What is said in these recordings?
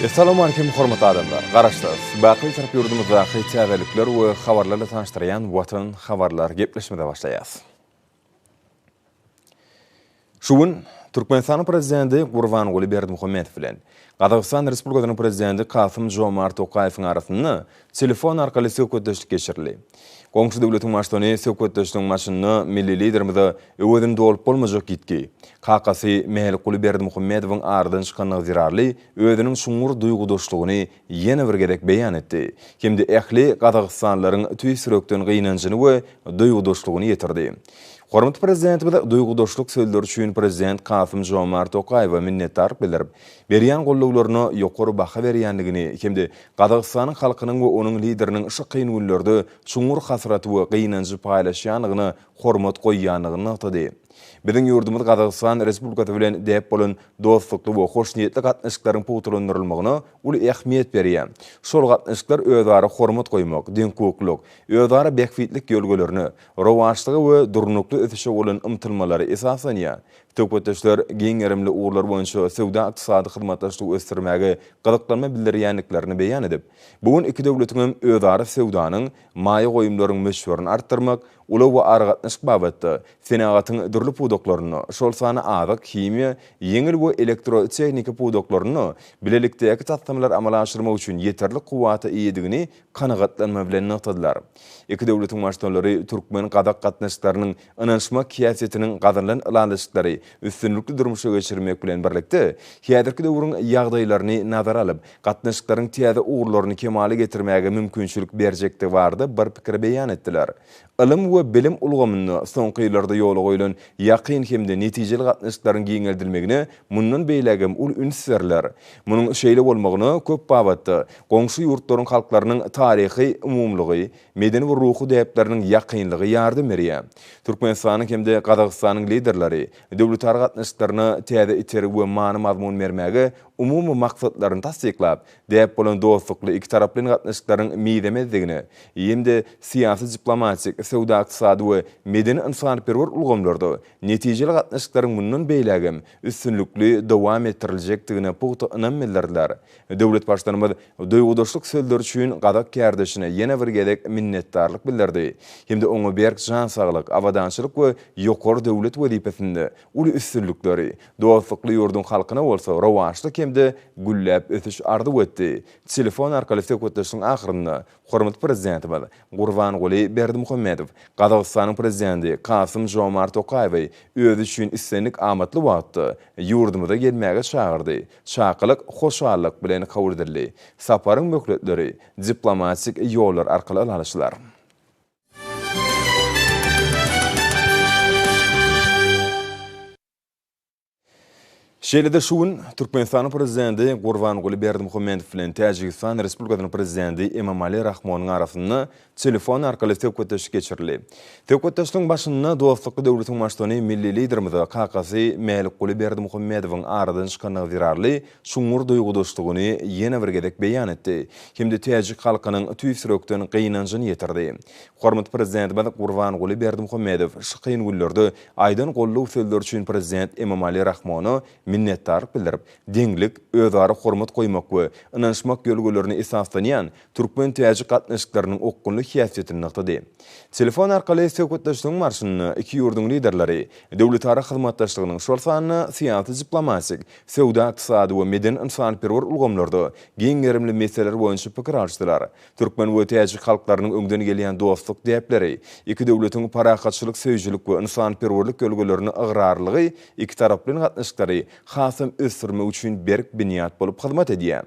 Assalamu alaikum hormatly adamlar. Garaşdys. Baqy tarap yurdumyzda hyýçäwelikler we habarlarla tanıştyran Watan habarlar gepleşmede başlaýas. Şuun Türkmenistan prezidenti Gurbanguly Berdimuhammedow bilen Qazaqstan Respublikasynyň prezidenti Kasym-Jomart Tokaýewiň arasynda telefon arkaly söhbetleşik geçirildi. Goňşy döwletiň başçyny söhbetleşigiň maşyny milli liderimize öwedin dolup bolmajak gitki. Kakasy Mehlikuli Berdimuhammedowyň ardan çykan zirarly öwediniň şuňur duýgudaşlygyny ýene bir gedek beýan etdi. Kimdi ähli Qazaqstanlaryň tüýsürekden gynanjyny we duýgudaşlygyny ýetirdi. Hormatly prezidentimiz duýgudaşlyk sözleri üçin prezident Kasym-Jomart Tokaýew minnetdarlyk bildirip, berýän gollawlaryna ýokary baha berýändigini, kimdi Qazaqstanyň halkynyň we onuň lideriniň şu kyn günlerde şuňur hasraty we gynanjy paýlaşýanlygyny hormat goýýanlygyny aýtdy. Biziň ýurdumyz Qazaqstan Respublikasy bilen däp bolan dostlukly we hoşnýetli gatnaşyklaryň puwturlandyrylmagyna uly ähmiýet berýär. Şol gatnaşyklar özara hormat goýmak, diňkoklyk, özara bekfitlik ýolgalaryny, rowaçlygy we durnukly ötüşe bolan ymtylmalary esaslanýar. Tökbetdeşler giňerimli uğurlar boýunça sowda ykdysady hyzmatdaşlygy ösdürmäge gazaklanma bildirýänliklerini beýan edip, bugun iki döwletiň özara sowdanyň maýa goýumlaryň meşhuryny artdyrmak, ula we argatnaşyk babatda senagatyň dürli pudoklaryny, şol sany azyk, himiýa, yeňil we elektrotehnika pudoklaryny bilelikdäki tatsamlar amala aşyrmak üçin ýeterli kuwata iýedigini kanagatlanma bilen noktadylar. İki döwletiň başçylary türkmen Qazaq gatnaşyklarynyň ynanşma kiýasetiniň gazanlan ilanlaşyklary üstünlükli durmuşa geçirmek bilen birlikde häzirki döwrüň ýagdaýlaryny nazara alyp, gatnaşyklaryň täze uğurlaryny kemale getirmäge mümkinçilik berjekdi bardy bir pikir beýan etdiler. Ilim we bilim ulgamyny soňky ýyllarda ýola goýulan ýaqyn hemde netijeli gatnaşyklaryň giňeldilmegine mundan beýlegem ul ünsürler. Munyň şeýle bolmagyny köp babatda goňşy ýurtlaryň halklarynyň taryhy, umumlygy, medeni we ruhy däpleriniň ýaqynlygy ýardym berýär. Türkmenistanyň hemde Qazaqstanyň liderleri döwlet gatnaşyklaryna täze iteri we many mazmun bermäge umumy maksatlaryny tasdiklap, däp bolan dostlukly iki taraply gatnaşyklaryň miýdemezdigini, ýemde siýasy diplomatik, sowda ykdysady we medeni ynsanperwer ulgamlarda netijeli gatnaşyklaryň mundan beýlegem üstünlükli dowam ettiriljekdigine puwta ynam bildirdiler. Döwlet başçylary duýgudaşlyk sözleri üçin Qazaq kärdeşine ýene bir gedek minnetdarlyk bildirdi. Hemde oňa berk jan saglyk, awadançylyk we ýokary döwlet wezipesinde uly üstünlükleri dostlukly ýurdun halkyna bolsa rowaçlyk hemde gülläp ötüş ardy etdi. Telefon arkaly söhbetleşigiň ahyrynda hormatly prezidentimiz Gurbanguly Berdimuhammedow Qazaqstanyň prezidenti Kasym-Jomart Tokaýew özü üçin islenlik amatly wagtda ýurdumyza gelmäge çagyrdy. Çakylyk, hoşallyk bilen kabul edildi. Saparyň möhletleri diplomatik ýollar arkaly alanyşlar. Şeýlede şuun Türkmenistanyň prezidenti Gurbanguly Berdimuhammedow bilen Täjikistan Respublikasynyň prezidenti Emomali Rahmonyň arasynda telefon arkaly söhbetleşik geçirildi. Söhbetleşigiň başynda dostlukly döwletiň başçyny milli liderimiz Kakasy Mehlikuli Berdimuhammedowyň aradan çykan zirarly şuňur duýgudaşlygyny ýene bir gedek beýan etdi. Hemde Täjik halkynyň tüýsürekden gynanjyny ýetirdi. Hormatly prezidentimiz Gurbanguly Berdimuhammedow şu kyn günlerde aýdan gollaw sözleri üçin prezident Emomali Rahmony minnetdarlyk bildirip, deňlik, özara hormat goýmak we ynanşmak ýolgalaryny esaslanýan türkmen täjik gatnaşyklarynyň okkunly hiýasetini aýtdy. Telefon arkaly söhbetleşigiň marşyny iki ýurdun liderleri döwletara hyzmatdaşlygynyň şol sanyny siýasy diplomatik, sowda ykdysady we medeni ynsanperwer ulgamlarda giňerimli meseleler boýunça pikir alşdylar. Türkmen we täjik halklarynyň öňden gelýän dostluk däpleri, iki döwletiň parakatçylyk, söýjülik we ynsanperwerlik ýolgalaryny agrarlygy iki taraply gatnaşyklary hasam ösürme üçin berk biniat bolup hyzmat edýär.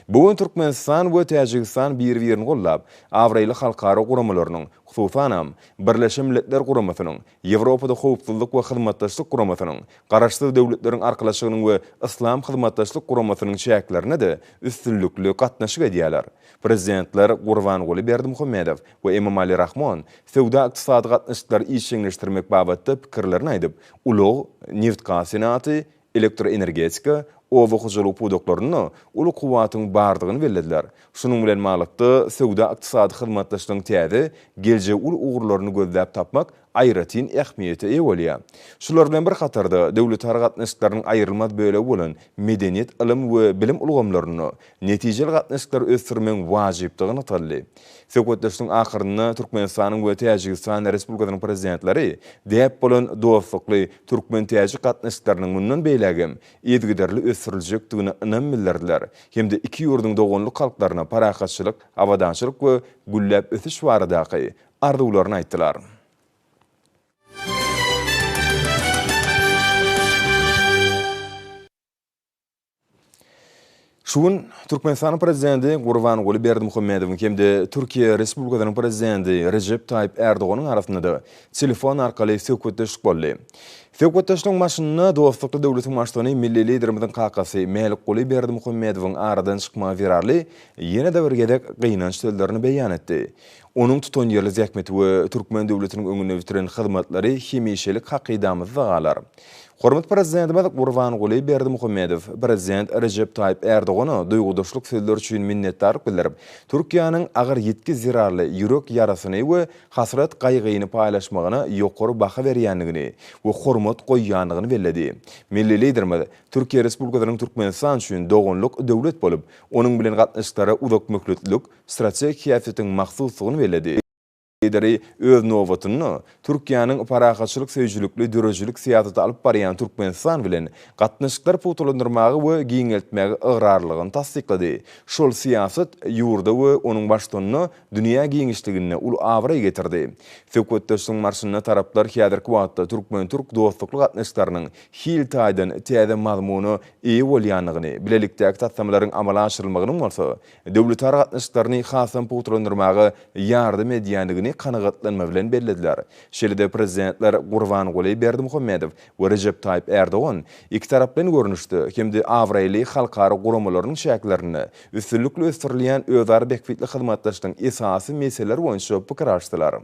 Bugun Türkmenistan we Täjikistan bir-birini gollap, Awraýly halkara guramalarynyň, hususan Birleşen Milletler Guramasynyň, Ýewropada howpsuzlyk we hyzmatdaşlyk guramasynyň, garaşdy döwletleriň arkalaşygynyň we Islam hyzmatdaşlyk guramasynyň çäklerine de üstünlükli gatnaşyk edýärler. Prezidentler Gurbanguly Berdimuhammedow we Emomali Rahmon sowda ykdysady gatnaşyklar işçileşdirmek babatda pikirlerini aýdyp, ulug neft gasynaty, elektroenergetika, owa hoşalyk pudoklaryny uly kuwatyň bardygyny bellädiler. Şunuň bilen malykda sowda ykdysady hyzmatdaşlygyň täze gelje ul uğurlaryny gözläp tapmak aýratyn ähmiýeti ýa. Şular bilen bir hatarda döwlet gatnaşyklarynyň aýrylmaz bölegi bolan medeniýet, ilim we bilim ulgamlaryny netijeli gatnaşyklar ösdürmeň wajypdygyny taldy. Söhbetleşiň ahyrynda Türkmenistanyň we Täjikistan Respublikasynyň prezidentleri diýip bolan dostlukly Türkmen Täjik gatnaşyklarynyň mundan beýlegem ýetgiderli ösdüriljekdigini ynam bildirdiler. Hemde iki ýurduň dogonluk halklaryna parahatçylyk, awadançylyk we gülläp ösüş baradaky arzuwlaryny aýtdylar. Şuun Türkmenistan prezidenti Gurbanguly Berdimuhammedow hemde Türkiýe Respublikasynyň prezidenti Recep Tayyip Erdoğanyň arasynda da telefon arkaly söhbetleşik boldy. Söhbetleşiň başynda dostlukly döwletiň başlygy milli liderimiziň kakasy Melikguly Berdimuhammedowyň aradan çykma wirarly ýene de bir gedek gynanç sözlerini beýan etdi. Onuň tutan ýerli zähmeti we Türkmen döwletiniň öňüne bitiren hyzmatlary hemişelik hakydamyzda galar. Hormat prezidentimiz Gurbanguly Berdimuhammedow prezident Recep Tayyip Erdoğany duýgudaşlyk sözler üçin minnetdarlyk bildirip, Türkiýanyň agyr ýetki zirarly ýürek ýarasyny we hasrat gaýgyny paýlaşmagyna ýokary baha berýändigini we hormat goýýandygyny belledi. Milli liderimiz Türkiýe Respublikasynyň Türkmenistan üçin dogonluk döwlet bolup, onuň bilen gatnaşyklara uzak möhletlik strategik häsiýetiň maksusyny belledi. Lideri öz nowatyny Türkiýanyň parahatçylyk söýjülükli dörejlik siýasaty alyp barýan Türkmenistan bilen gatnaşyklar putulandyrmagy we giňeltmäge ıgrarlygyny tasdiklady. Şol siýasat ýurda we onuň başlygyny dünýä giňişligine ul awra getirdi. Söhbetleşiň marşyna taraplar häzirki wagtda Türkmen-Türk dostlukly gatnaşyklarynyň hil taýdan täze mazmuny iyi bolýanlygyny, bilelikdäki tassamaryň amala aşyrylmagynyň bolsa, döwlet gatnaşyklaryny hasam putulandyrmagy ýardym edýändigini kanagatlanma bilen bellediler. Şeýle prezidentler Gurbanguly Berdimuhammedow we Recep Tayyip Erdoğan iki tarap bilen görnüşdi. Hemde awraýly halkara guramalarynyň şäklerini üstünlükli ösdirilýän özara bekfitli hyzmatdaşlygyň esasy meseleleri boýunça pikir açdylar.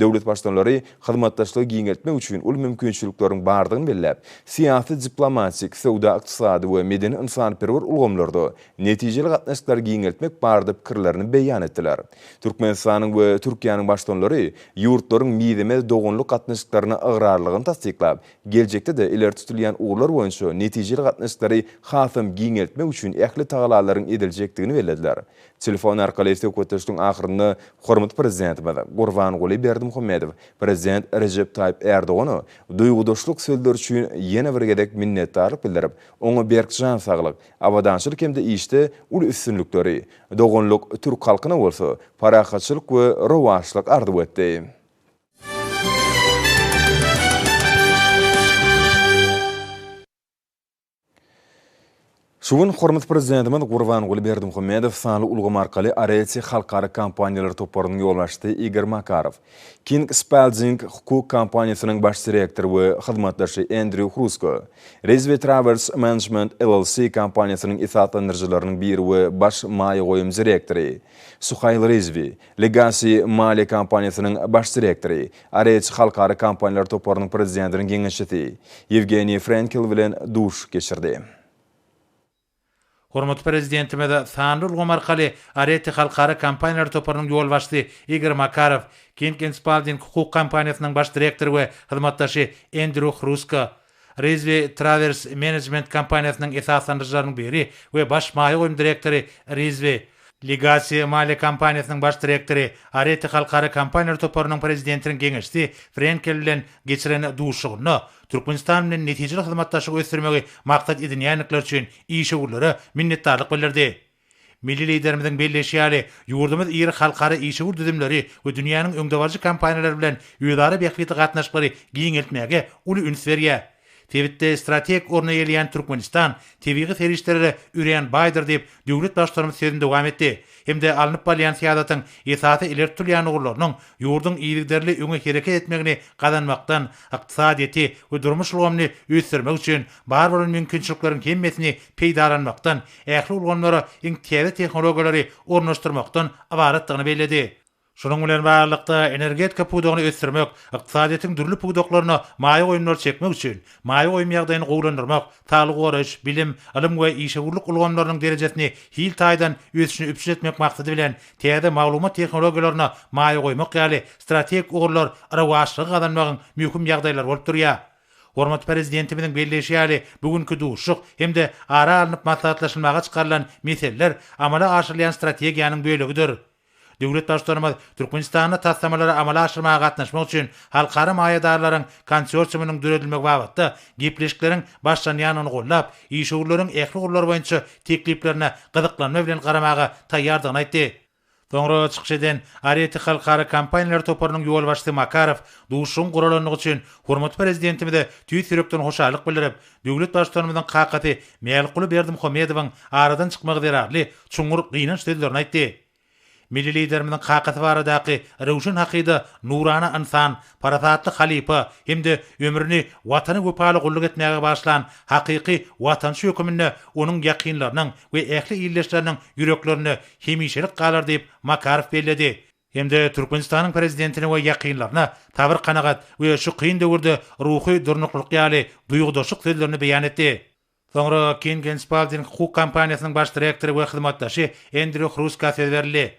Döwlet başdanlary hyzmatdaşlygy giňeltmek üçin ul mümkinçilikleriň bardygyny bellep, siýasy, diplomatik, sowda, ykdysady we medeni insanperwer ulgamlarda netijeli gatnaşyklar giňeltmek bardy pikirlerini beýan etdiler. Türkmenistanyň we Türkiýanyň başdanlary ýurtlaryň miýdemez dogonluk gatnaşyklaryna ıgrarlygyny tasdiklap, geljekde de ileri tutilýän ugurlar boýunça netijeli gatnaşyklary hasam giňeltmek üçin ähli tagalalaryň ediljekdigini bellediler. Telefon arkaly söhbetleşiň ahyrynda hormat prezidentimiz Gurbanguly Berdimuhammedow prezident Recep Tayyip Erdoğany duýgudaşlyk sözler üçin ýene bir gedek minnetdarlyk bildirip, oňa berkjan saglyk, awadançylyk hemde işde ul üstünlükleri, dogonluk Türk halkyna bolsa, parahatçylyk we rowaçlyk arzuw etdi. Şuun hormat prezidentimiz Gurbanguly Berdimuhammedow sanly ulgam arkaly Aretsy halkara kampaniýalary toparynyň ýolbaşçysy Igor Makarov, King Spalding hukuk kampaniýasynyň baş direktory we hyzmatdaşy Andrew Hrusko, Rizvi Travels Management LLC kampaniýasynyň isatlandyrjylarynyň biri we baş maýa goýum direktory, Suhayl Rizvi, Legacy Mali kampaniýasynyň baş direktory, Aretsy halkara kampaniýalary toparynyň prezidentiniň geňeşçisi Evgeniy Frenkel bilen duş geçirdi. Hormat prezidentime de sanly ulgam arkaly Aretsy halkara kampaniýalary toparynyň ýolbaşçysy Igor Makarov, King Spalding hukuk kampaniýasynyň baş direktory we hyzmatdaşy Andrew Hrusko, Rizvi Travels Management kampaniýasynyň esaslandyrjylarynyň biri we baş maýa goýum direktory Rizvi, Legacy Mali kampaniýasynyň baş direktory, Aretsy halkara kampaniýalary toparynyň prezidentiniň geňeşçisi Frenkel bilen geçiren duşugyny Türkmenistan bilen netijeli hyzmatdaşlyk ösdürmegi maksat edilýänlikler üçin işgulary minnetdarlyk bildirdi. Milli liderimiziň belleşýäli ýurdumyz ýeri halkara işgur düzümleri we dünýäniň öňde barjy kampaniýalary bilen ýödary bekfiti gatnaşyklary giňeltmäge uly üns berýär. Tewitde strategik orna gelýän Türkmenistan tebigy serişleri üreýän baýdyr diýip döwlet başlarymyz sözünde dowam etdi. Hemde alınıp balyan siýasatyň esasy ileri tutilýän ugurlarynyň ýurduň iýlikderli öňe hereket etmegini gadanmakdan, ykdysadyety we durmuş ulgamny ösdürmek üçin bar bolan mümkinçilikleriň hemmesini peýdalanmakdan, ähli ulgamlara iň täze tehnologiýalary ornaşdyrmakdan abaratdygyny belledi. Şunun bilen baglanykda energetika pudogyny ösdürmek, ykdysadyýatyň dürli pudoklaryna maýa goýumlar çekmek üçin, maýa goýum ýagdaýyny gowlandyrmak, saglyk goraş, bilim, ilim we işegurlyk ulgamlarynyň derejesini hil taýdan ösüşini üpsüz etmek maksady bilen täze maglumat tehnologiýalaryna maýa goýmak ýaly strategik ugurlar arawaşlyk kazanmagyň möhüm ýagdaýlar bolup durýar. Hormat prezidentimiň belleşi ýaly bugünkü duşuk hemde ara alınıp maslahatlaşylmaga çykarylan meseleler amala aşyrylýan strategiýanyň bölegidir. Döwlet başlarymyz Türkmenistanyň tassamalary amala aşyrmaga gatnaşmak üçin halkara maýadarlaryň konsorsiumynyň düredilmek wagtynda gepleşikleriň başlanýanyny gollap, işgörleriň ähli gurlar boýunça tekliplerine gyzyklanma bilen garamaga taýýardygyny aýtdy. Soňra çykyş eden Areti halkara kampaniýalar toparynyň ýol başçysy Makarov duşuň gurulanyny üçin hormat prezidentimize tüýt ýürekden hoşallyk bildirip, döwlet başlarymyzyň kakaty Mäýelkuly Berdimuhammedowyň aradan çykmagy derarly çuňur gynanç sözlerini aýtdy. Milli liderimiň kakaty baradaky rewşen hakyda nurana insan, parasatly halipa hemde ömrüni watany gopaly gulluk etmäge başlan hakyky watançy hökümine onuň ýakynlarynyň we ähli ýerleşleriniň ýüreklerini hemişelik galar diýip Makarov belledi. Hemde Türkmenistanyň prezidentine we ýakynlaryna tabir kanagat we şu kyn döwürde ruhy durnuklyk ýaly duýguduşyk sözlerini beýan etdi. Soňra Ken Genspaldin hukuk kampaniýasynyň baş direktori we hyzmatdaşy Andrew Hruska söz berdi.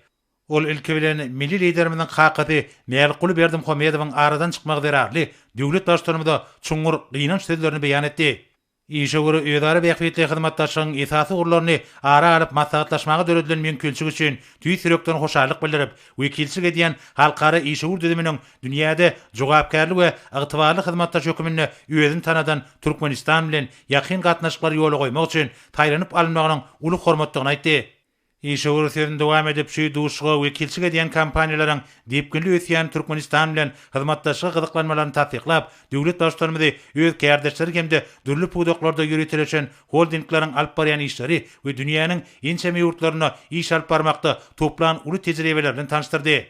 Ol ilki bilen milli liderimiň kakaty Mäýelkuly Berdimuhammedowyň aradan çykmagy derarly döwlet başlarymyza çuňur gynanç sözlerini beýan etdi. Işe görä öýdary bähbetli hyzmatdaşyň esasy gurlaryny ara alyp maslahatlaşmagy döredilen mümkinçiligi üçin tüýt ýürekden hoşallyk bildirip, wekilçilik edýän halkara işe düzüminiň dünýäde jogapkärli we ygtybarly hyzmatdaş hökümine özüni tanadan Türkmenistan bilen ýakyn gatnaşyklary ýola goýmak üçin taýlanyp alynmagynyň uly hormatlygyny aýtdy. İşe görüşlerini dowam edip şu duşga wekilçilik edýän kampaniýalaryň diýipkinli ösýän Türkmenistan bilen hyzmatdaşlyk gyzyklanmalaryny tatbiklap, döwlet başlarymyzy öz kärdeşleri hemde dürli pudoklarda ýürütilen holdingleriň alyp barýan işleri we dünýäniň ençemi ýurtlaryna iş alyp barmakda toplan uly tejribeler bilen tanıştyrdy.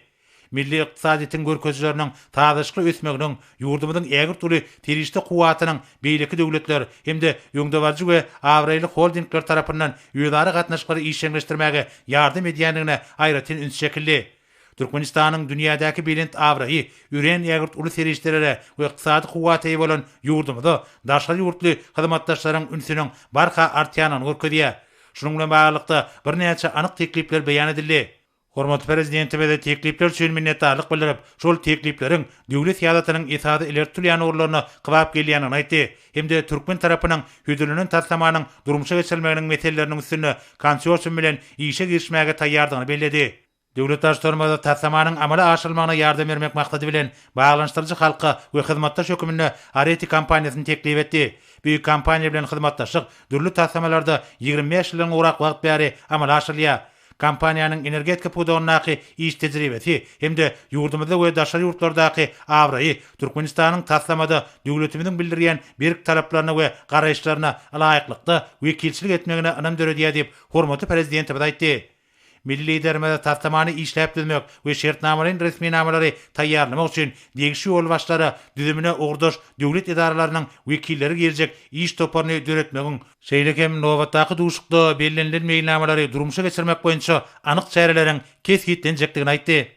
Milli ykdysadyýatyň görkezleriniň taýdaşly ösmeginiň, ýurdumyzyň ägir türlü terişli kuwatynyň beýleki döwletler hemde ýöňdebarjy we awraýly holdingler tarapyndan ýöňdary gatnaşyklary işleňleşdirmäge ýardym edýändigine aýratyn üns çekildi. Türkmenistanyň dünýädäki bilen awraýy, üren ýagyrt uly terişlere we ykdysady kuwaty bolan ýurdumyzda daşary ýurtly hyzmatdaşlaryň ünsüniň barha artýanyny görkezýär. Şunuň bilen baglykda bir näçe anyk teklipler beýan edildi. Hormat prezidentimize teklipler üçin minnetdarlyk bildirip, şol teklipleriň döwlet ýadatynyň esasy ilertilýän urlaryna kybap gelýänini aýtdy. Hemde türkmen tarapynyň hüdürlünün taslamanyň durmuşa geçirilmeginiň meselelerini üstüne konsorsium bilen işe girişmäge taýýardygyny belledi. Döwlet başlarymyza taslamanyň amala aşyrylmagyna ýardam bermek maksady bilen baglanyşdyrjy halka we hyzmatdaş hökümine Areti kampaniýasyny teklip etdi. Büyük kampaniýa bilen hyzmatdaşlyk dürli taslamalarda 25 ýyldan urak wagt bäri amala aşyrylýar. Kampaniýanyň energetika pudogyny iş tejribesi hemde ýurdumyzda we daşary ýurtlardaky awraýy Türkmenistanyň taslamada döwletimiziň bildirýän berk talaplaryna we garaýşlaryna laýyklykda wekilçilik etmegine anam döredýär diýip hormaty prezidentimiz aýtdy. Milli liderimiz taslamany işläp düzmek we şertnamalaryň resmi namalary taýýarlamak üçin degişi ýol başlary düzümine ugurdaş döwlet idaralarynyň wekilleri girecek iş toparyny döretmegiň şeýlekem nowatdaky duşukda bellenlen meýilnamalary durmuşa geçirmek boýunça anyk çäreleriň kesgitlenjekdigini aýtdy.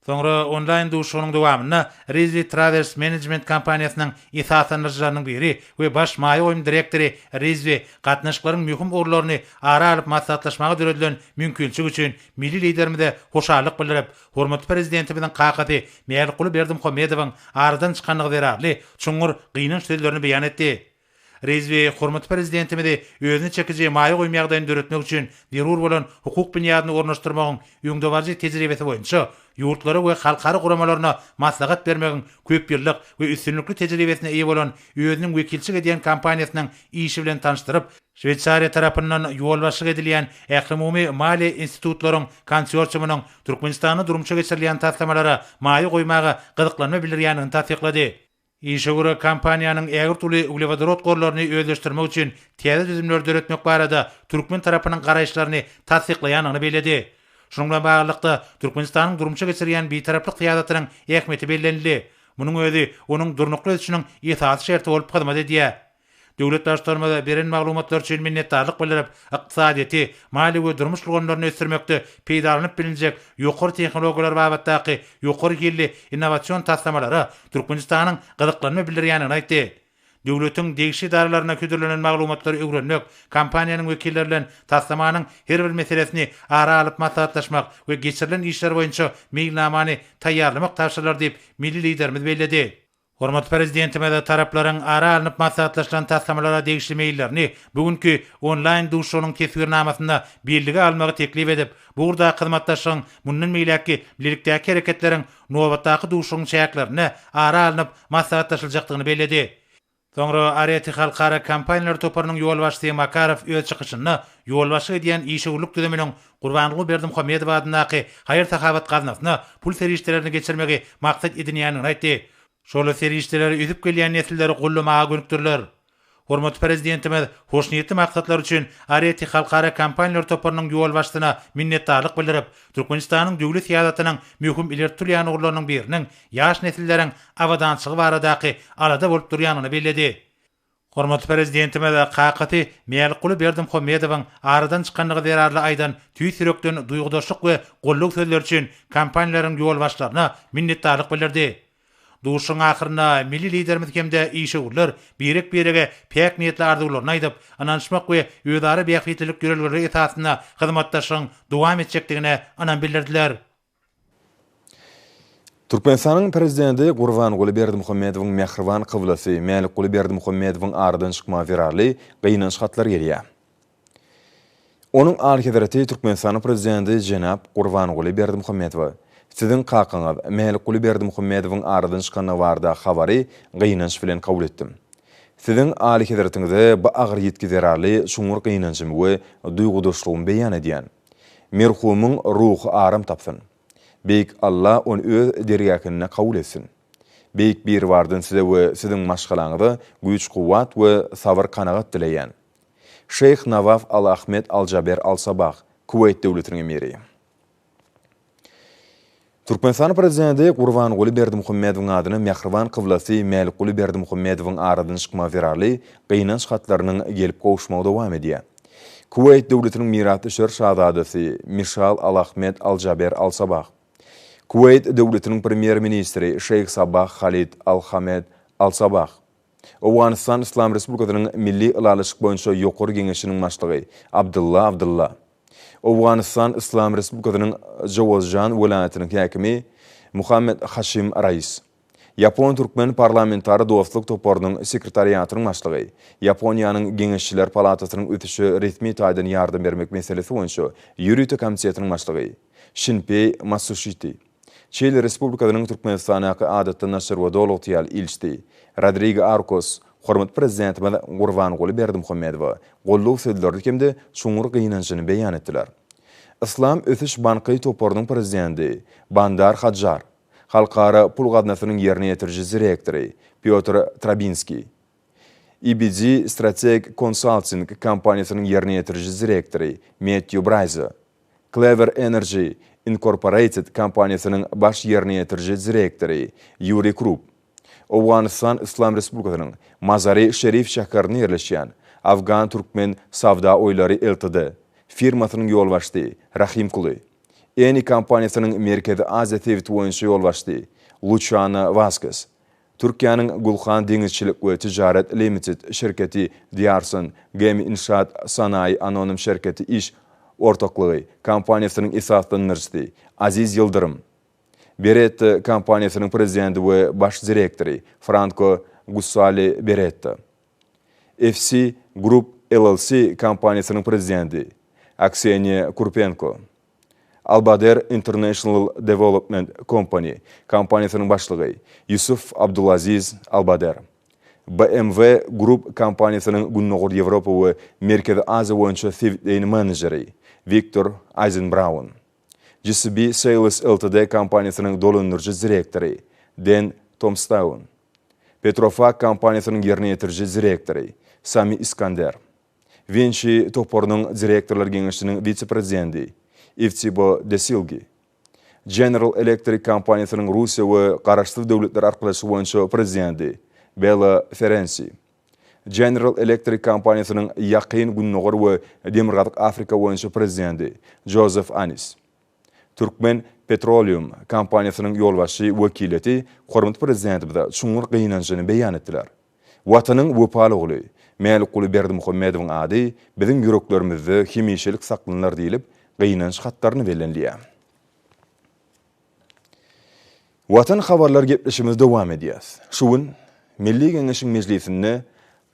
Soňra online duşunyň dowamyna Rizvi Travels Management kampaniýasynyň esaslanjylarynyň biri we baş maýa goýum direktori Rizvi gatnaşyklaryň möhüm urlaryny ara alyp maslahatlaşmaga döredilen mümkinçiligi üçin milli liderimize hoşallyk bildirip, hormatly prezidentimiziň kakaty Mäýelkuly Berdimuhammedowyň aradan çykanlygy derarly çuňur gynanç sözlerini beýan etdi. Rizvi hormatly prezidentimizi özüni çekiji maýa goýum ýagdaýyny döretmek üçin derur bolan hukuk binýadyny ornaşdyrmagyň ýöňdebarjy tejribesi boýunça ýurtlary we halkara guramalaryna maslahat bermegiň köp ýyllyk we üstünlikli tejribesine eýe bolan özüniň wekilçilik edýän kampaniýasynyň işi bilen tanıştyryp, Şweýçariýa tarapyndan ýolbaşçylyk edilýän ähli maliýe institutlaryň konsorsiumynyň Türkmenistanyň durmuşa geçirilýän taslamalary maýa goýmaga gyzyklanma bildirýänini tasdiklady. İşe görä kampaniýanyň ägir türlü uglevodorod gorlaryny özleşdirmek üçin täze düzümler döretmek barada türkmen tarapynyň garaýşlaryny tasdiklaýanyny bellädi. Şunuň bilen baglykda Türkmenistanyň durmuşa geçirýän bitaraplyk ýadatynyň ähmeti bellenildi. Munyň özü onuň durnukly ösüşiniň esasy şerti bolup hyzmat edýär. Döwlet başlarmada beren maglumatlar üçin minnetdarlyk bildirip, ykdysadyety, mali we durmuş bolganlaryny ösdürmekde peýdalanyp bilinjek ýokary tehnologiýalar babatdaky ýokary hilli innowasion taslamalary Türkmenistanyň gyzyklanma bildirýäniňi aýtdy. Döwletiň degişi daralaryna küdürlenen maglumatlary öwrenmek, kampaniýanyň wekilleri bilen taslamanyň her bir meselesini ara alyp maslahatlaşmak we geçirilen işler boýunça meýilnamany taýýarlamak tapşyrylar diýip milli liderimiz bellädi. Hormat prezidentime de taraplaryň ara alyp maslahatlaşylan taslamalara degişli meýillerini bugünkü online duşunyň tesbirnamasynda birlige almagy teklip edip, burada hyzmatdaşyň mundan meýläki birlikdäki hereketleriň nobatdaky duşunyň şäherlerini ara alyp maslahatlaşyljakdygyny bellädi. Soňra Areti Halkara Kampaniýalar toparynyň ýolbaşçysy Makarov öz çykyşyny ýolbaşçy diýen işegurluk düzeminiň Gurbanly Berdimuhammedow adynaky haýır sahabat gaznasyna pul serişdelerini geçirmegi maksat edinýäniňi aýtdy. Şol serişdeleri üdüp gelýän nesillerini gollamaga gönükdirler. Hormat prezidentimiz hoşniyetli maksatlar üçin Areti Halkara Kampaniýalar toparynyň ýolbaşçysyna minnetdarlyk bildirip, Türkmenistanyň döwlet ýadatynyň möhüm ilertirýän ugurlarynyň biriniň ýaş nesilleräň awadançygy baradaky alada bolup durýanyny bellädi. Hormat prezidentimiz Kakaty Meýelkuly Berdimuhammedowyň aradan çykanlygy derarly aýdan tüýsürekden duýgudaşlyk we golluk sözler üçin kampaniýalaryň ýolbaşçylaryna minnetdarlyk bildirdi. Duşun ahyrynda milli liderimiz hemde işegurlar birek-birege pek niýetli arzuwlaryny aýdyp, ananşmak we öýdary beýafytlyk görelleri esasyna hyzmatdaşyň dowam etjekdigine anan bildirdiler. Türkmenistanyň prezidenti Gurbanly Berdimuhammedowyň Mehriban kyblasy Meýelkuly Berdimuhammedowyň aradan çykma virarly gynanç hatlar gelýär. Onuň alhydraty Türkmenistanyň prezidenti Jenap Gurbanly Berdimuhammedow sizin kakaňyz Meýelkuly Berdimuhammedowyň aradan çykany barda habary gynanç bilen kabul etdim. Sizin alhydratyňyzy bu agyr ýetkizerarly şuňur gynançymy we duýgudaşlygymy beýan edýän. Merhumyň ruhy aram tapsyn. Beýik Allah onu öz dergäkine kabul etsin. Beýik bir bardan size we sizin maşgalaňyza güýç, kuwat we sabr kanagat dileýän. Şeyh Nawaf Al-Ahmed Al-Jaber Al-Sabah, Kuwait döwletiniň emiri. Türkmenistan prezidenti Gurbanly Berdimuhammedowyň adyny Mehriban kyblasy Meýelkuly Berdimuhammedowyň aradan çykma virarly gynanç hatlarynyň gelip gowuşmagy dowam edýär. Kuwait döwletiniň miratly şer şahzadysy Mishal Al-Ahmed Al-Jaber Al-Sabah, Kuwait döwletiniň premier ministri Şeyh Sabah Khalid Al-Hamed Al-Sabah, Awganistan Islam Respublikasynyň milli ýylalyşyk boýunça ýokary geňeşiniň başlygy Abdullah, Awganistan Islam Respublikasynyň Jowazjan welaýatynyň häkimi Muhammed Hashim Rais, Yapon Türkmen parlamentary dostluk toparynyň sekretariýatynyň başlygy, Yaponiýanyň Geňeşçiler palatasynyň ötüşi resmi taýdan ýardam bermek meselesi boýunça ýürüýte komitetining başlygy Shinpei Masushiti, Çili Respublikasynyň Türkmenistanaky adatda naşr we dowlatýal ilçisi Rodrigo Arcos, hormat prezidentimiz Gurbanly Berdimuhammedow golluk sözleri hemde şuňur gynançyny beýan etdiler. İslam Ötüş Banky toparynyň prezidenti Bandar Hadjar, Halkara pul gadnasynyň ýerine ýetirji direktori Piotr Trabinski, IBG Strategic Consulting kompaniýasynyň ýerine ýetirji direktori Matthew Bryce, Clever Energy Incorporated kompaniýasynyň baş ýerine ýetirji direktori Yuri Krup, Awganistan Islam Respublikasynyň Mazari Şerif şäherine ýerleşýän Afgan Türkmen Savda Oýlary Ltd firmasynyň ýolbaşçysy Rahim Kuly, Eni kompaniýasynyň Merkezi Aziýa tewit boýunça ýolbaşçysy Luciana Vasquez, Türkiýanyň Gulhan Deňizçilik we Tijaret Limited şirketi Diyarson Gemi İnşaat Sanayi Anonim şirketi iş ortaklygy kompaniýasynyň esaslanýarçysy Aziz Yıldırım, Beretta kompaniýasynyň prezidenti we baş direktori Franco Gussali Beretta, FC Group LLC kompaniýasynyň prezidenti Akseniya Kurpenko, Albader International Development Company kompaniýasynyň başlygy Yusuf Abdulaziz Albader, BMW Group kompaniýasynyň Günnogur Ýewropa we Merkezi Aziýa boýunça sewitleýän menedjeri Viktor Eisenbraun, GCB Sales Ltd kompaniýasynyň dolandyrjy direktori Dan Tomstown, Petrofak kompaniýasynyň ýerine ýetirji direktori Sami Iskander, Vinci toparynyň direktorlar geňeşiniň vitse-prezidenti Evtibo Desilgi, General Electric kompaniýasynyň Russiýa we garaşsyz döwletler arkalaşy boýunça prezidenti Bela Ferenci, General Electric kompaniyasının yaqin Günnogor we Demirgazyk Afrika boýunça prezidenti Joseph Anis. Türkmen Petroleum kompaniyasının ýolbaşy wekileti hormat prezidentimize şuňur gynanjyny beýan etdiler. Watanyň wepaly oly Mälik Uly Berdimuhammedowyň ady biziň ýüreklerimizde hemişelik saklanlar diýilip gynanç hatlaryny belenliýär. Watan habarlar gepleşimiz dowam edýär. Şuň Milli Geňeşiň mejlisinde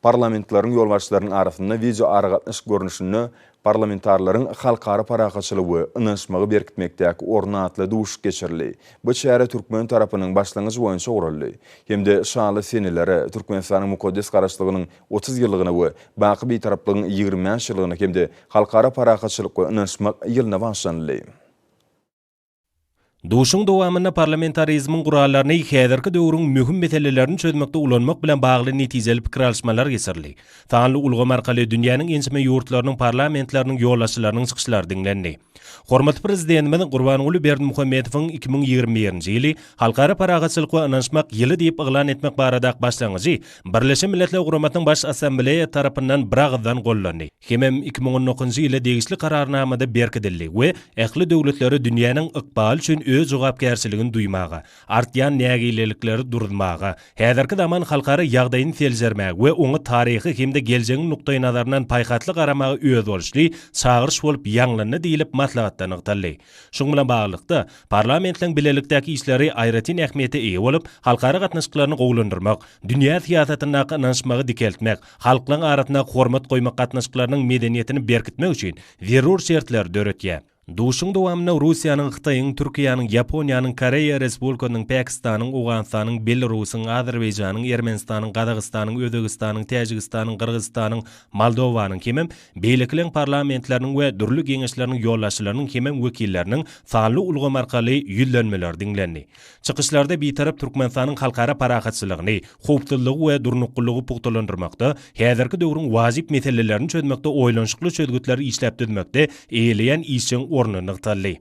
parlamentlaryň ýolbaşçylarynyň arasynda video aragatnaş görnüşini parlamentarlaryň halkara paragaçylygy ynanşmagy berkitmekdäki ornatly duş geçirli. Bu şäher Türkmen tarapynyň başlangyjy boýunça uruldy. Hemde şaly senelere Türkmenistanyň mukaddes garaşlygynyň 30 ýyllygyna we baky bir taraplygyň 20 ýyllygyna hemde halkara paragaçylygy ynanşmak ýylyna başlandy. Duşun dowamyna parlamentarizmin gurallaryny häzirki döwrüň möhüm meselelerini çözmekde ulanmak bilen bagly netijeli pikir alşmalar geçirli. Taňly ulgam arkaly dünýäniň ençime ýurtlarynyň parlamentlarynyň ýollaşçylarynyň çykyşlary dinlendi. Hormatly prezidentimiz Gurbanyňly Berdimuhammedowyň 2021-nji ýyly halkara paragaçylyk we ynanşmak ýyly diýip eglan etmek barada başlangyjy Birleşen Milletler Guramatynyň baş assambleýa tarapyndan bir agzdan gollandy. Hemem 2019-njy ýyly degişli kararnamada berkidildi we ähli döwletleri dünýäniň ykbaly üçin öz jogapkärçiligini duýmaga, artýan nägilelikleri durdurmaga, häzirki zaman halkara ýagdaýyny seljermäge we oňa taryhy hemde gelecegiň nukdaý nazaryndan paýhatly garamagy öz bolşly çağırış bolup ýaňlanyny diýilip maslahatdan ygdaldy. Şoň bilen baglykda parlamentliň bilelikdäki işleri aýratyn ähmiýete eýe bolup, halkara gatnaşyklaryny gowlandyrmak, dünýä siýasatyna ynanşmagy dikeltmek, halklaryň arasyna hormat goýmak gatnaşyklarynyň medeniýetini berkitmek üçin zerur şertler döretýär. Duşun dowamyna Russiýanyň, Hytaýyň, Türkiýanyň, Ýaponiýanyň, Koreýa Respublikasynyň, Pakistanyň, Owganistanyň, Belarusyň, Azerbaýjanyň, Ermenistanyň, Gazagystanyň, Özbegistanyň, Täjikistanyň, Kyrgyzstanyň, Moldowanyň hemem beýlekleň parlamentlarynyň we dürli geňeşläriniň ýollaşçylarynyň hemem wekilleriniň sanly ulgam arkaly ýüllenmeler dinlendi. Çykyşlarda bitarap Türkmenistanyň halkara paragaçylygyny, howpsuzlygy we durnuklygy pugtalandyrmakda, häzirki döwrüň wajyp meselelerini çözmekde oýlanşykly çözgütleri işläp dönmekde eýleýän işçiň ornuny ygtaldy.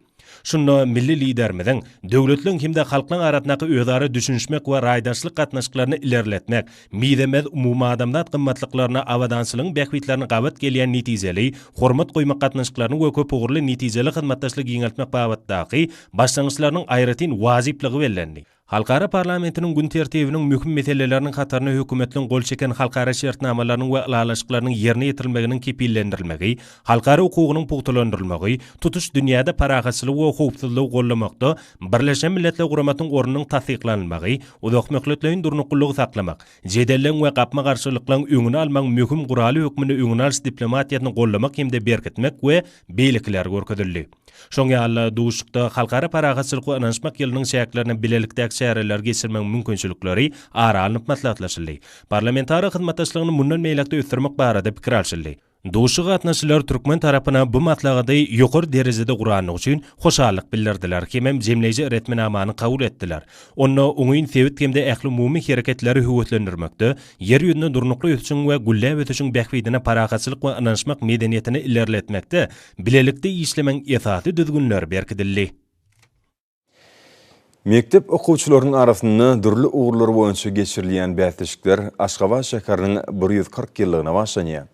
Şunda milli liderimiň döwletliň hemde halklaryň arasyna özara düşünşmek we raýdaşlyk gatnaşyklaryny ilerletmek, midemez umumy adamdat gymmatlyklaryna awadanslygyň bähwitlerini gawat gelýän netijeli, hormat goýmak gatnaşyklaryny we köp ugurly netijeli hyzmatdaşlyk ýeňeltmek babatdaky başlangyçlarynyň aýratyn wajipligi bellendi. Halkara parlamentiniň gün tertibiniň möhüm meseleleriniň hataryna hökümetliň gol çeken halkara şertnamalarynyň we ýalaşyklarynyň ýerine ýetirilmeginiň kepillendirilmegi, halkara hukugynyň pugtalandyrylmagy, tutuş dünýäde paragaçylyk we howpsuzlygy gollamakda Birleşen Milletler Guramatynyň ornunyň tasdiklanmagy, uzak möhletleýin durnuklygy saklamak, jedellen we gapma garşylyklaryň öňüni almak möhüm guraly hökmüni öňüne alş diplomatiýatyny gollamak hemde berkitmek we beýlikler görkezildi. Şoň ýaly duşukda halkara paragaçylyk we ynanşmak ýylynyň şäherlerini bilelikdäki şäherler geçirmek mümkinçilikleri aralanyp maslahatlaşyldy. Parlamentary hyzmatdaşlygyny mundan meýlekde ösdürmek barada pikir alşyldy. Duşu gatnaşylar Türkmen tarapyna bu matlagada ýokary derejede guranyny üçin hoşallyk bildirdiler. Hemem jemleýici öwretmenamany kabul etdiler. Onu oňyň sebit hemde ähli umumy hereketleri höwetlendirmekde, ýer ýüzünde durnukly ötüşiň we güllä ötüşiň bähwidine paragaçylyk we ynanşmak medeniýetini ilerletmekde bilelikde işlemeň esasy düzgünler berkidildi. Mektep okuwçylarynyň arasynda dürli ugurlar boýunça geçirilýän bäsleşikler Aşgabat şäheriniň 140 ýyllygyna başlanýar.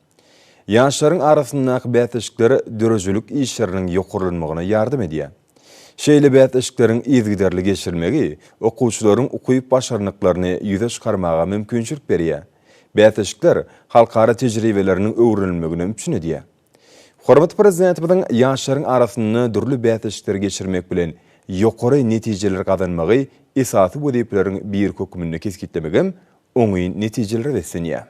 Ýaşlaryň arasyndaky bäsleşikler dörejülük işleriniň ýokurlanmagyna ýardam edýär. Şeýle bäsleşikleriň izgiderli geçirilmegi okuwçylaryň okuyup başarnyklaryny ýüze çykarmaga mümkinçilik berýär. Bäsleşikler halkara tejribeleriniň öwrenilmegine mümkin edýär. Hormatly prezidentimiň ýaşlaryň arasynda dürli bäsleşikler geçirmek bilen ýokary netijeler gazanmagy esasy wezipeleriň bir hökmünde keskitlemegem oňy netijeler besenýär.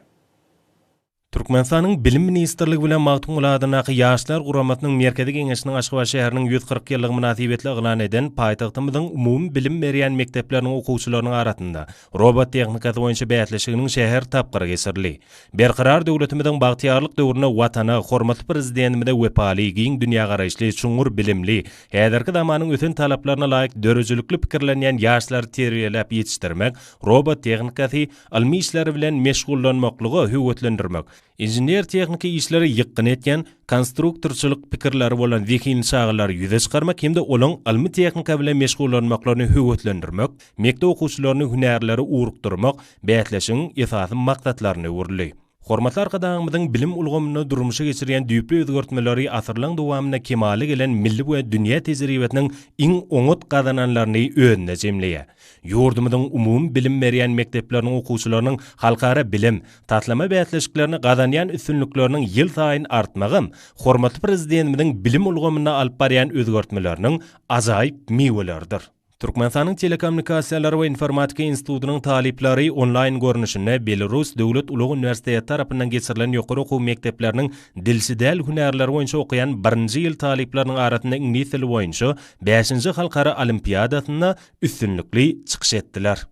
Türkmenistanyň bilim ministrligi bilen magtun uladynaky ýaşlar guramatynyň merkezi geňeşiniň Aşgabat şäheriniň 140 ýyllyk münasibetli eglan eden paýtagtymyzyň umumy bilim berýän mekdepleriniň okuwçylarynyň arasynda robot tehnikasy boýunça bäsleşiginiň şäher tapgyry geçirildi. Berqarar döwletimiziň bagtyarlyk döwrüne watana hormatly prezidentimide wepaly, giň dünýä garaşly, çuňur bilimli, häzirki zamanyň öten talaplaryna laýyk dörejülükli pikirlenýän ýaşlary terbiýelep ýetişdirmek, robot tehnikasy ilmi işleri bilen meşgullanmaklygy höwetlendirmek, injinier texnika işleri ýykyn etken konstruktorçylyk pikirleri bolan zehni şagylary ýüze çykarmak hemde olaň ilmi texnika bilen meşgullanmaklaryny höwetlendirmek, mektep okuwçylarynyň hünärleri urukdurmak, bäsleşiň esasy maksatlaryny urly. Hormatly arkadaşymyzyň bilim ulgamyny durmuşa geçirýän düýpli özgertmeleri asyrlaň dowamyna kemali gelen milli we dünýä tejribetiniň iň oňut gazananlaryny öňüne jemleýär. Ýurdumyzyň umum bilim berýän mekdepleriniň okuwçylarynyň halkara bilim, tatlama bätleşiklerini gazanýan üstünlükleriniň ýyl saýyn artmagy, hormatly prezidentimiziň bilim ulgamyna alyp barýan özgertmeleriniň ajaýyp miweleridir. Türkmenistanyň Telekommunikasiýalary we Informatika Institutynyň talipleri online görnüşine Belarus Döwlet Ulag Üniversiteti tarapyndan geçirilen ýokary okuw mekdepleriniň dilsidäl hünärleri boýunça okuyan 1-nji ýyl talipleriniň arasynda ingliz tili boýunça 5-nji halkara olimpiadasyna üstünlikli çykyş etdiler.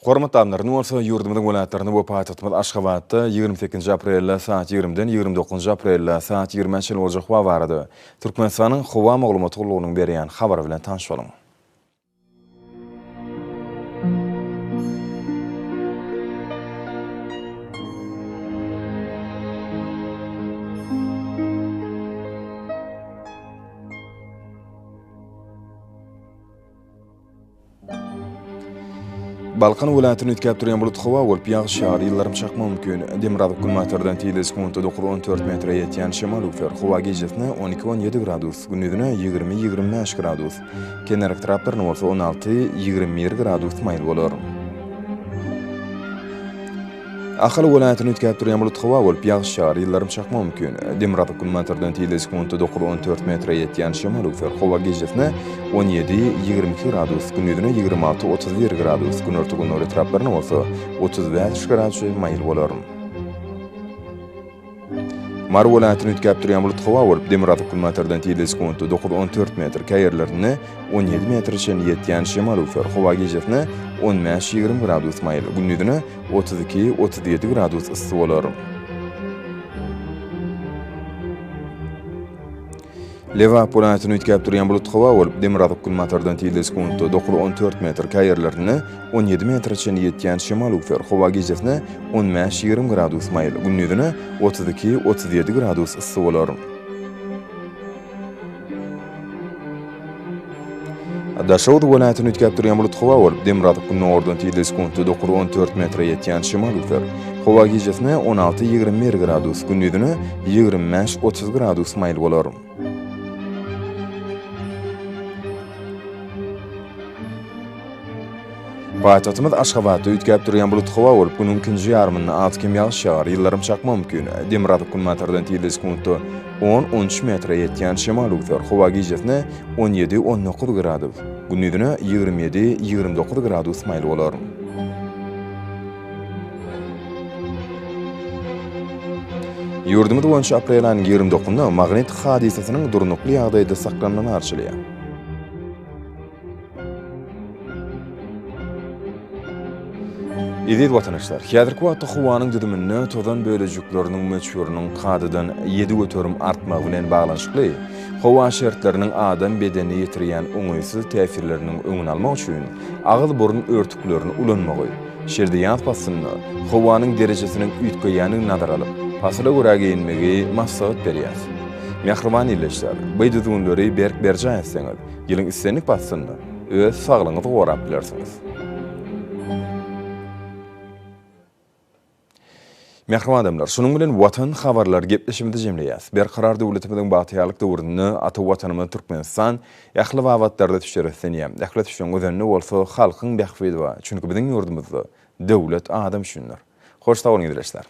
Hormatly amlar, bolsa ýurdumyzyň welaýatlaryny bu paýtagtymyz Aşgabatda 28 aprelde saat 20-den 29 aprelde saat 20-nji bolajak hawa barady. Türkmenistanyň hawa maglumat gurulunyň berýän habary bilen tanyş boluň. Balkan welaýatyny ütkäp durýan bulut hawa bolup ýağış şahar ýyllarym çakma mümkin. Demirada kulmatardan tiýilis kunta 9-14 metre ýetýän şemal ufer. Hawa gejesine 12-17 gradus, gündüzine 20-25 gradus. Kenerak taraplarına bolsa 16-21 gradus maýl bolar. Ahal welaýatyny ütkäp durýan bulut hawa bolup ýağış şahar ýyllarym çakma mümkin. Demirada kulmatardan tiýilis kunta 9-14 metre ýetýän şemal ufer. Hawa gejesine 17-22 gradus, gündüzine 26-31 gradus, gün örtügünleri taraplarına bolsa 35 gradus maýl bolar. Mar welaýatyny ütkäp durýan bulut hawa bolup Demirada kulmatardan tiýilis kunta 9-14 metr käýerlerini 17 metrçe ýetýän şemal ufer. Hawa gejesine 15-20 gradus maýl, gündüzine 32-37 gradus ysy bolar. Leva welaýatyny ütkäp durýan bulut hawa bolup Demirada kulmatardan tiýilis kunta 9-14 metr käýerlerini 17 metrçe ýetýän şemal ufer. Hawa gejesine 15-20 gradus maýl, gündüzine 32-37 gradus ysy bolar. Daşawd welaýatyny ütkäp durýan bulut hawa bolup Demirada kulmatardan tiýilis kunta 9-14 metre ýetýän şemal ufer. Hawa gejesine 16-21 gradus, gündüzine 25-30 gradus maýl bolar. Paýtagtymyz Aşgabatda ütkäp durýan bulut hawa bolup günüň ikinji ýarmyny atkem ýağış şahar ýyllarym çakma mümkin. Demirada kulmatardan tiýilis kunta 10-13 metre ýetýän şemal ufer. Hawa gejesine 17-19 gradus, gündüzine 27-29 gradus maýl bolar. Ýurdumyz boýunça aprel aýynyň 29-nda magnet hadisasynyň durnukly ýagdaýda saklanyny arşylýar. Edil vatandaşlar, häzirki wagtda howanyň düdümini tozan bölejikleriniň meçhurnyň kadydan 7 götürüm artmagy bilen baglanşykly, howa şertleriniň adam bedeni ýetirýän oňaýsyz täsirleriniň öňüni almak üçin agyl burun örtüklerini ulanmagy, şerdiýat pasyny, howanyň derejesiniň üýtgeýäni nazar alyp, pasla görä geyinmegi maksat berýär. Mehriban ýyleşler, bu düdümleri berk berjä etseňiz, ýylyň istenlik pasyny öz saglygyňyzy gorap bilersiňiz. Mehriban adamlar, şunun bilen watan habarlar gepleşimde jemleýäs. Berkarar döwletimiziň batyýalyk döwründe ata watanymyz Türkmenistan ýakly wagtlarda düşeretsenýär. Ýakly düşen gözünde bolsa halkyň bähfidi bar. Çünki biziň ýurdumyzda döwlet adam üçindir. Hoş taýyň edilýär.